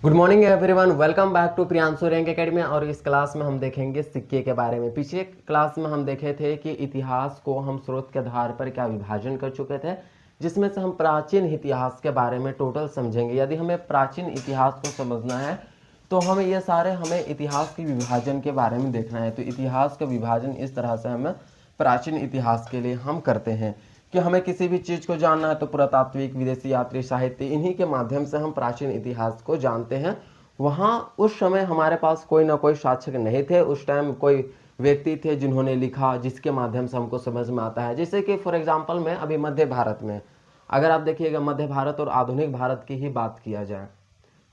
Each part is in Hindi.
Good morning everyone, welcome back to Priyanshu Rank Academy. और इस क्लास में हम देखेंगे सिक्के के बारे में। पिछले क्लास में हम देखे थे कि इतिहास को हम स्रोत के आधार पर क्या विभाजन कर चुके थे, जिसमें से हम प्राचीन इतिहास के बारे में टोटल समझेंगे। यदि हमें प्राचीन इतिहास को समझना है तो हमें हमें इतिहास के विभाजन के बारे में देखना है। तो इतिहास का विभाजन इस तरह से हमें प्राचीन इतिहास के लिए हम करते हैं कि हमें किसी भी चीज़ को जानना है तो पुरातात्विक, विदेशी यात्री, साहित्य, इन्हीं के माध्यम से हम प्राचीन इतिहास को जानते हैं। वहाँ उस समय हमारे पास कोई ना कोई साक्ष्य नहीं थे। उस टाइम कोई व्यक्ति थे जिन्होंने लिखा, जिसके माध्यम से हमको समझ में आता है। जैसे कि फॉर एग्जाम्पल में अभी मध्य भारत में अगर आप देखिएगा, मध्य भारत और आधुनिक भारत की ही बात किया जाए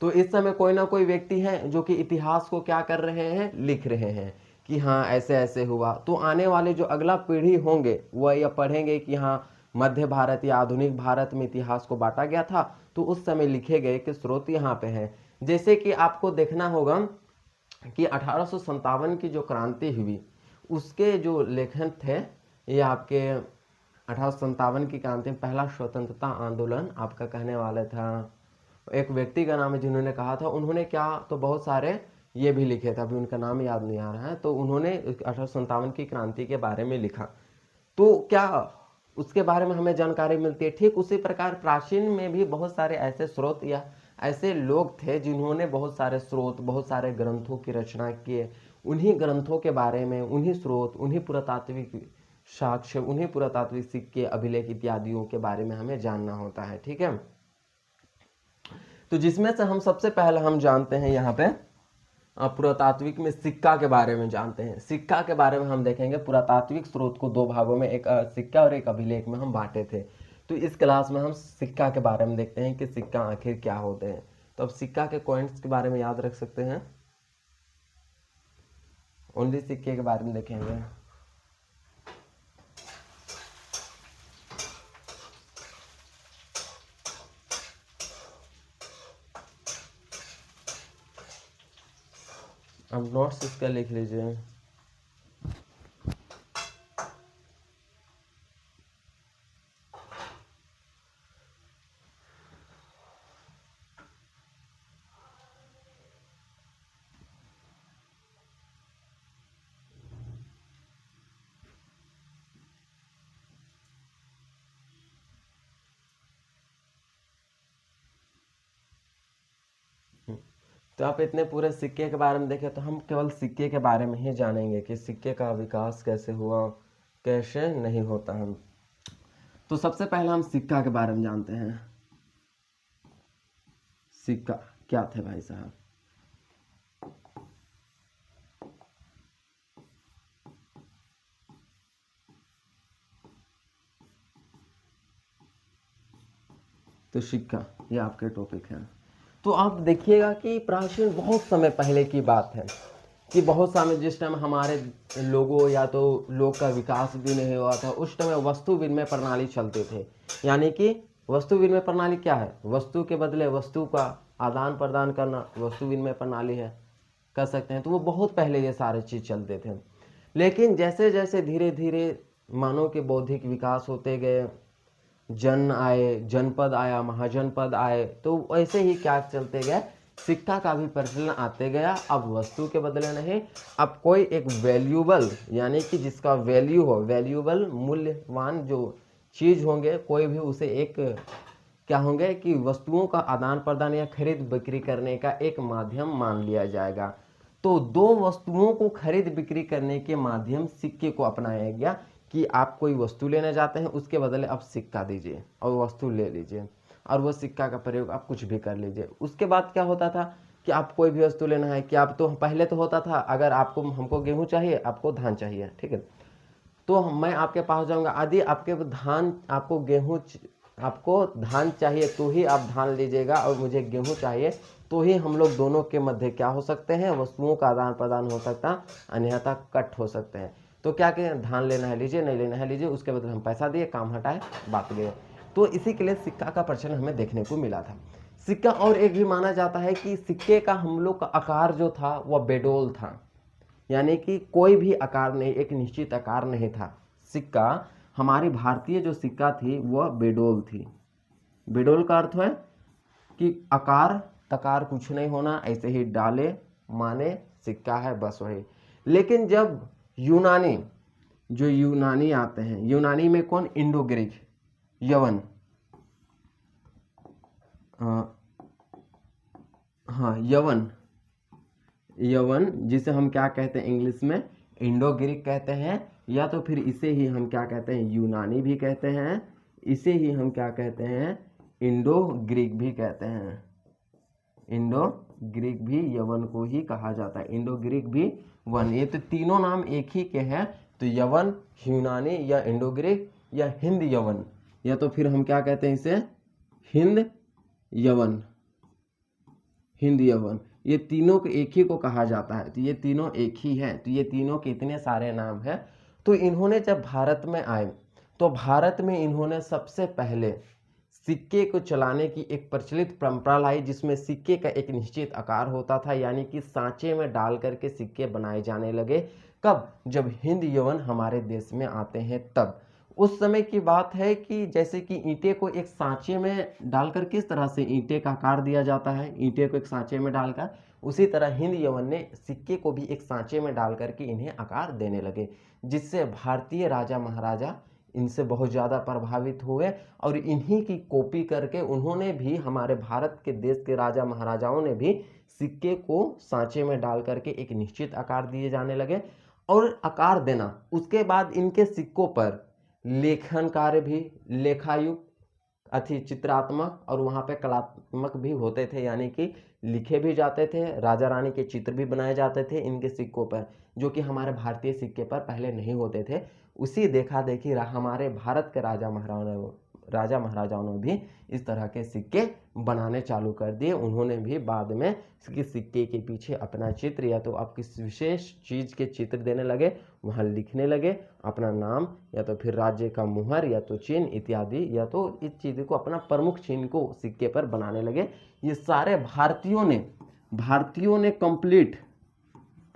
तो इस समय कोई ना कोई व्यक्ति है जो कि इतिहास को क्या कर रहे हैं, लिख रहे हैं कि हाँ ऐसे ऐसे हुआ। तो आने वाले जो अगला पीढ़ी होंगे वह यह पढ़ेंगे कि हाँ मध्य भारत या आधुनिक भारत में इतिहास को बांटा गया था। तो उस समय लिखे गए कि स्रोत यहाँ पे हैं। जैसे कि आपको देखना होगा कि 1857 की जो क्रांति हुई उसके जो लेखन थे, ये आपके 1857 की क्रांति में पहला स्वतंत्रता आंदोलन आपका कहने वाला था। एक व्यक्ति का नाम है जिन्होंने कहा था। उन्होंने क्या तो बहुत सारे ये भी लिखे थे, अभी उनका नाम याद नहीं आ रहा है। तो उन्होंने 1857 की क्रांति के बारे में लिखा। तो क्या उसके बारे में हमें जानकारी मिलती है। ठीक उसी प्रकार प्राचीन में भी बहुत सारे ऐसे स्रोत या ऐसे लोग थे जिन्होंने बहुत सारे स्रोत, बहुत सारे ग्रंथों की रचना किए। उन्हीं ग्रंथों के बारे में, उन्हीं स्रोत, उन्हीं पुरातात्विक साक्ष्य, उन्हीं पुरातात्विक सिक्के, अभिलेख इत्यादियों के बारे में हमें जानना होता है। ठीक है, तो जिसमें से हम सबसे पहले हम जानते हैं यहाँ पे पुरातात्विक में सिक्का के बारे में जानते हैं। सिक्का के बारे में हम देखेंगे। पुरातात्विक स्रोत को दो भागों में, एक सिक्का और एक अभिलेख में हम बांटे थे। तो इस क्लास में हम सिक्का के बारे में देखते हैं कि सिक्का आखिर क्या होते हैं। तो अब सिक्का के कॉइन्स के बारे में याद रख सकते हैं, ओनली सिक्के के बारे में देखेंगे। अब नोट्स इसका लिख लीजिए। तो आप इतने पूरे सिक्के के बारे में देखें तो हम केवल सिक्के के बारे में ही जानेंगे कि सिक्के का विकास कैसे हुआ, कैसे नहीं होता। हम तो सबसे पहले हम सिक्का के बारे में जानते हैं। सिक्का क्या थे भाई साहब? तो सिक्का ये आपके टॉपिक है। तो आप देखिएगा कि प्राचीन बहुत समय पहले की बात है कि बहुत समय जिस टाइम हमारे लोगों या तो लोग का विकास भी नहीं हुआ था, उस टाइम वस्तु विनिमय प्रणाली चलते थे। यानी कि वस्तु विनिमय प्रणाली क्या है? वस्तु के बदले वस्तु का आदान प्रदान करना वस्तु विनिमय प्रणाली है, कर सकते हैं। तो वो बहुत पहले ये सारे चीज़ चलते थे। लेकिन जैसे जैसे धीरे धीरे मानव के बौद्धिक विकास होते गए, जन आए, जनपद आया, महाजनपद आए, तो ऐसे ही क्या चलते गए, सिक्का का भी प्रचलन आते गया। अब वस्तु के बदले नहीं, अब कोई एक वैल्यूबल यानी कि जिसका वैल्यू हो, वैल्यूबल मूल्यवान जो चीज़ होंगे, कोई भी उसे एक क्या होंगे कि वस्तुओं का आदान प्रदान या खरीद बिक्री करने का एक माध्यम मान लिया जाएगा। तो दो वस्तुओं को खरीद बिक्री करने के माध्यम सिक्के को अपनाया गया कि आप कोई वस्तु लेने जाते हैं, उसके बदले आप सिक्का दीजिए और वस्तु ले लीजिए, और वो सिक्का का प्रयोग आप कुछ भी कर लीजिए। उसके बाद क्या होता था कि आप कोई भी वस्तु लेना है कि आप तो पहले तो होता था, अगर आपको हमको गेहूं चाहिए, आपको धान चाहिए, ठीक है, तो मैं आपके पास जाऊंगा, आदि आपके धान, आपको गेहूं, आपको धान चाहिए तो ही आप धान लीजिएगा और मुझे गेहूं चाहिए तो ही हम लोग दोनों के मध्य क्या हो सकते हैं, वस्तुओं का आदान प्रदान हो सकता, अन्यथा कट हो सकते हैं। तो क्या कहें, धान लेना है लीजिए, नहीं लेना है लीजिए, उसके बदले हम पैसा दिए, काम हटाए, बात गए। तो इसी के लिए सिक्का का प्रचलन हमें देखने को मिला था। सिक्का और एक भी माना जाता है कि सिक्के का हम लोग का आकार जो था वह बेडोल था, यानी कि कोई भी आकार नहीं, एक निश्चित आकार नहीं था। सिक्का, हमारी भारतीय जो सिक्का थी वह बेडोल थी। बेडोल का अर्थ है कि आकार तकार कुछ नहीं होना, ऐसे ही डाले माने सिक्का है, बस वही। लेकिन जब यूनानी, जो यूनानी आते हैं, यूनानी में कौन, इंडो ग्रीक, यवन, हाँ यवन, यवन जिसे हम क्या कहते हैं इंग्लिश में इंडो ग्रीक कहते हैं, या तो फिर इसे ही हम क्या कहते हैं यूनानी भी कहते हैं, इसे ही हम क्या कहते हैं इंडो ग्रीक भी कहते हैं। इंडो ग्रीक भी यवन को ही कहा जाता है, इंडो ग्रीक भी वन, ये तो तीनों नाम एक ही के हैं। तो यवन, यूनानी या इंडो ग्रीक या हिंद यवन, या तो फिर हम क्या कहते हैं इसे हिंद यवन, हिंद यवन, ये तीनों को एक ही को कहा जाता है। तो ये तीनों एक ही है। तो ये तीनों के इतने सारे नाम हैं। तो इन्होंने जब भारत में आए तो भारत में इन्होंने सबसे पहले सिक्के को चलाने की एक प्रचलित परंपरा लाई, जिसमें सिक्के का एक निश्चित आकार होता था, यानी कि सांचे में डाल करके सिक्के बनाए जाने लगे। कब, जब हिंद यवन हमारे देश में आते हैं तब। उस समय की बात है कि जैसे कि ईंटे को एक सांचे में डालकर किस तरह से ईंटे का आकार दिया जाता है, ईंटे को एक सांचे में डालकर, उसी तरह हिंद यवन ने सिक्के को भी एक सांचे में डाल करके इन्हें आकार देने लगे, जिससे भारतीय राजा महाराजा इनसे बहुत ज़्यादा प्रभावित हुए और इन्हीं की कॉपी करके उन्होंने भी, हमारे भारत के देश के राजा महाराजाओं ने भी सिक्के को सांचे में डाल करके एक निश्चित आकार दिए जाने लगे। और आकार देना, उसके बाद इनके सिक्कों पर लेखन कार्य भी, लेखायुक्त अति चित्रात्मक और वहाँ पे कलात्मक भी होते थे, यानी कि लिखे भी जाते थे, राजा रानी के चित्र भी बनाए जाते थे इनके सिक्कों पर, जो कि हमारे भारतीय सिक्के पर पहले नहीं होते थे। उसी देखा देखी हमारे भारत के राजा महाराजाओं ने भी इस तरह के सिक्के बनाने चालू कर दिए। उन्होंने भी बाद में किस सिक्के के पीछे अपना चित्र या तो आप किस विशेष चीज़ के चित्र देने लगे, वहाँ लिखने लगे अपना नाम या तो फिर राज्य का मुहर या तो चिन्ह इत्यादि, या तो इस चीज़ को अपना प्रमुख चिन्ह को सिक्के पर बनाने लगे। ये सारे भारतीयों ने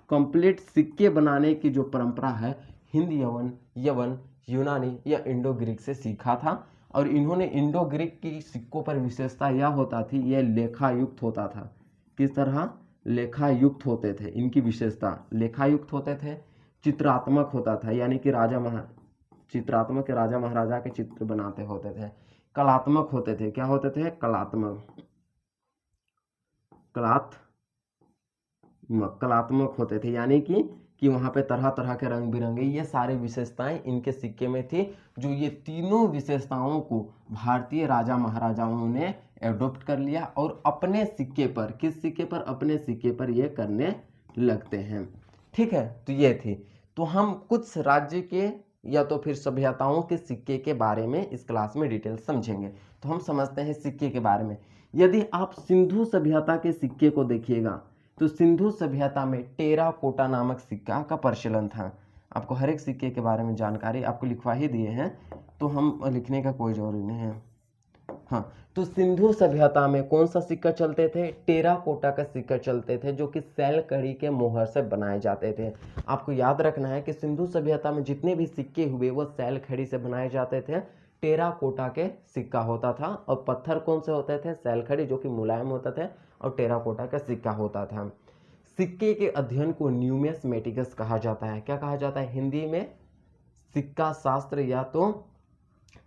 कंप्लीट सिक्के बनाने की जो परंपरा है हिंद यवन, यूनानी या इंडो ग्रीक से सीखा था। और इन्होंने इंडो ग्रीक की सिक्कों पर विशेषता यह होता थी, यह लेखायुक्त होता था। किस तरह, लेखायुक्त होते थे, इनकी विशेषता लेखायुक्त होते थे, चित्रात्मक होता था, यानी कि चित्रात्मक के राजा महाराजा के चित्र बनाते होते थे, कलात्मक होते थे, क्या होते थे, कलात्मक होते थे, यानी कि वहाँ पे तरह तरह के रंग बिरंगे, ये सारी विशेषताएं इनके सिक्के में थी। जो ये तीनों विशेषताओं को भारतीय राजा महाराजाओं ने एडॉप्ट कर लिया और अपने सिक्के पर, किस सिक्के पर, अपने सिक्के पर ये करने लगते हैं। ठीक है, तो ये थी। तो हम कुछ राज्य के या तो फिर सभ्यताओं के सिक्के के बारे में इस क्लास में डिटेल समझेंगे। तो हम समझते हैं सिक्के के बारे में। यदि आप सिंधु सभ्यता के सिक्के को देखिएगा तो सिंधु सभ्यता में टेराकोटा नामक सिक्का का प्रचलन था। आपको हर एक सिक्के के बारे में जानकारी आपको लिखवा ही दिए हैं, तो हम लिखने का कोई जरूरी नहीं है। हाँ, तो सिंधु सभ्यता में कौन सा सिक्का चलते थे, टेराकोटा का सिक्का चलते थे, जो कि सैल कड़ी के मोहर से बनाए जाते थे। आपको याद रखना है कि सिंधु सभ्यता में जितने भी सिक्के हुए वो सैल खड़ी से बनाए जाते थे, टेराकोटा के सिक्का होता था। और पत्थर कौन से होते थे, सैल खड़ी जो कि मुलायम होते थे, और टेराकोटा का सिक्का होता था। सिक्के के अध्ययन को न्यूमिस्मेटिक्स कहा जाता है। क्या कहा जाता है, हिंदी में सिक्का शास्त्र, या तो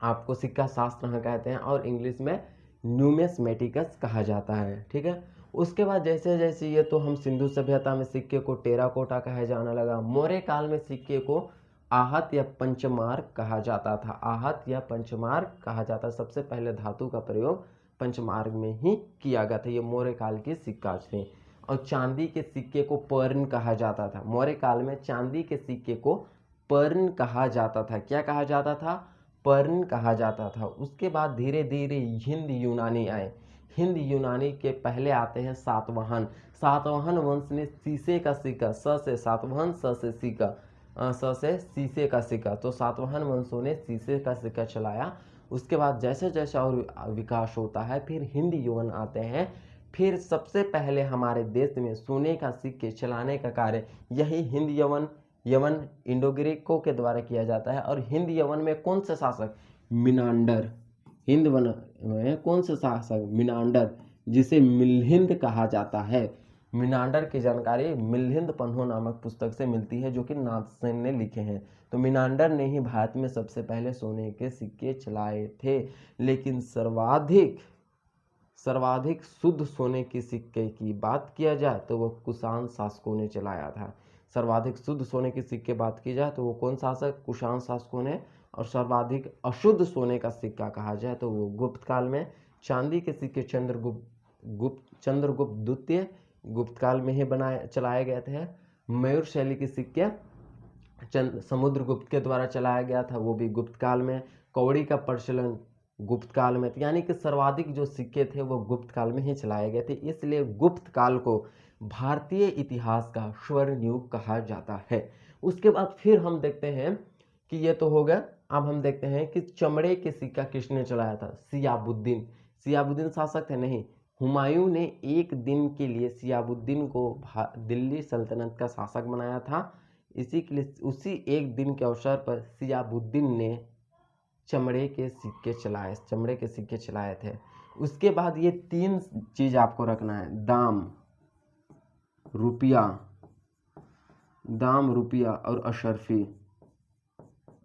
आपको सिक्का शास्त्र कहते हैं, और इंग्लिश में न्यूमिस्मेटिक्स कहा जाता है। ठीक है, उसके बाद जैसे जैसे ये तो हम सिंधु सभ्यता में सिक्के को टेराकोटा कहा जाने लगा। मौर्य काल में सिक्के को आहत या पंचमार्क कहा जाता था। आहत या पंचमार्क कहा जाता, सबसे पहले धातु का प्रयोग पंचमार्क में ही किया गया था। ये मौर्य काल की सिक्का थे। और चांदी के सिक्के को पर्ण कहा जाता था। मौर्य काल में चांदी के सिक्के को पर्ण कहा जाता था। क्या कहा जाता था, पर्ण कहा जाता था। उसके बाद धीरे धीरे हिंद यूनानी आए। हिंद यूनानी के पहले आते हैं सातवाहन। सातवाहन वंश ने शीशे का सिक्का, स से सातवाहन, स से सिक्का, स से शीशे का सिक्का, तो सातवाहन वंशों ने शीशे का सिक्का चलाया। उसके बाद जैसे जैसे और विकास होता है फिर हिंद यवन आते हैं। फिर सबसे पहले हमारे देश में सोने का सिक्के चलाने का कार्य यही हिंद यवन इंडो ग्रीकों के द्वारा किया जाता है। और हिंद यवन में कौन से शासक, मिनांडर। हिंद वन में कौन से शासक, मिनांडर। जिसे मिलिंद कहा जाता है। मिनांडर की जानकारी मिलिंद पन्हो नामक पुस्तक से मिलती है, जो कि नाथसेन ने लिखे हैं। तो मिनांडर ने ही भारत में सबसे पहले सोने के सिक्के चलाए थे, लेकिन सर्वाधिक शुद्ध सोने के सिक्के की बात किया जाए तो वो कुषाण शासकों ने चलाया था। सर्वाधिक शुद्ध सोने के सिक्के बात की जाए तो वो कौन शासक? कुषाण शासकों ने। और सर्वाधिक अशुद्ध सोने का सिक्का कहा जाए तो वो गुप्त काल में। चांदी के सिक्के चंद्रगुप्त द्वितीय गुप्त काल में ही चलाए गए थे। मयूर शैली के सिक्के समुद्रगुप्त के द्वारा चलाया गया था, वो भी गुप्त काल में। कौड़ी का प्रचलन गुप्त काल में, यानी कि सर्वाधिक जो सिक्के थे वो गुप्त काल में ही चलाए गए थे, इसलिए गुप्त काल को भारतीय इतिहास का स्वर्ण युग कहा जाता है। उसके बाद फिर हम देखते हैं कि ये तो हो गया। अब हम देखते हैं कि चमड़े के सिक्का किसने चलाया था? सियाबुद्दीन शासक थे? नहीं, हुमायूं ने एक दिन के लिए सियाबुद्दीन को दिल्ली सल्तनत का शासक बनाया था। इसी के लिए उसी एक दिन के अवसर पर सियाबुद्दीन ने चमड़े के सिक्के चलाए थे। उसके बाद ये 3 चीज आपको रखना है, दाम रुपया और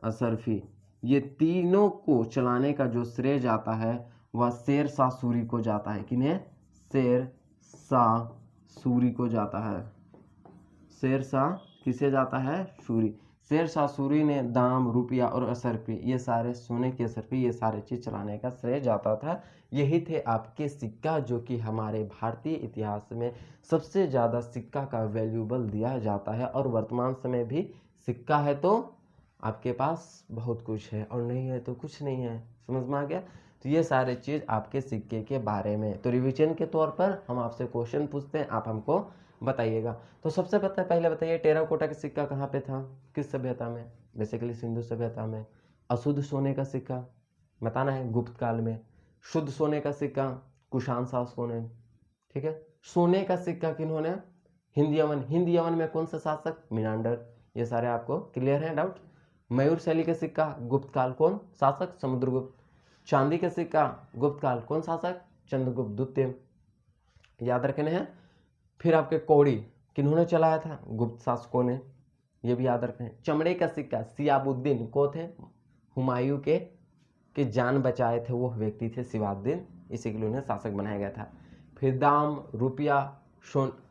असरफी। ये तीनों को चलाने का जो श्रेय जाता है वह शेर शाह सूरी को जाता है। किन्हें? शेर शाह सूरी को जाता है। शेर शाह किसे जाता है? सूरी। शेर शाह सूरी ने दाम, रुपया और असरफी, ये सारे सोने की असरफी, ये सारे चीज चलाने का श्रेय जाता था। यही थे आपके सिक्का, जो कि हमारे भारतीय इतिहास में सबसे ज़्यादा सिक्का का वैल्यूबल दिया जाता है। और वर्तमान समय भी सिक्का है तो आपके पास बहुत कुछ है, और नहीं है तो कुछ नहीं है। समझ में आ गया? तो ये सारे चीज़ आपके सिक्के के बारे में। तो रिवीजन के तौर पर हम आपसे क्वेश्चन पूछते हैं, आप हमको बताइएगा। तो सबसे पहले बताइए, टेराकोटा का सिक्का कहाँ पे था? किस सभ्यता में? बेसिकली सिंधु सभ्यता में। अशुद्ध सोने का सिक्का बताना है, गुप्त काल में। शुद्ध सोने का सिक्का कुषाण शासकों ने। ठीक है। सोने का सिक्का किन्होंने? हिंद यवन में कौन सा शासक? मिनांडर। ये सारे आपको क्लियर है डाउट? मयूर शैली का सिक्का गुप्त काल, कौन शासक? समुद्रगुप्त। चांदी का सिक्का गुप्त काल, कौन शासक? चंद्रगुप्त द्वितीय। याद रखने हैं। फिर आपके कौड़ी किन्होंने चलाया था? गुप्त शासकों ने, ये भी याद रखें। चमड़े का सिक्का सियाबुद्दीन को थे, हुमायूं के जान बचाए थे वो व्यक्ति थे सियाबुद्दीन, इसी के लिए उन्हें शासक बनाया गया था। फिर दाम, रुपया,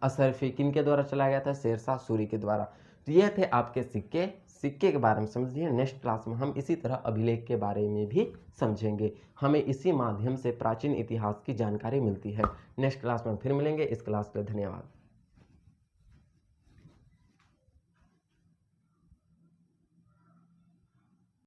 असरफी किनके द्वारा चलाया गया था? शेर शाह सूरी के द्वारा। तो ये थे आपके सिक्के के बारे में समझिए। नेक्स्ट क्लास में हम इसी तरह अभिलेख के बारे में भी समझेंगे। हमें इसी माध्यम से प्राचीन इतिहास की जानकारी मिलती है। नेक्स्ट क्लास में फिर मिलेंगे। इस क्लास के लिए धन्यवाद।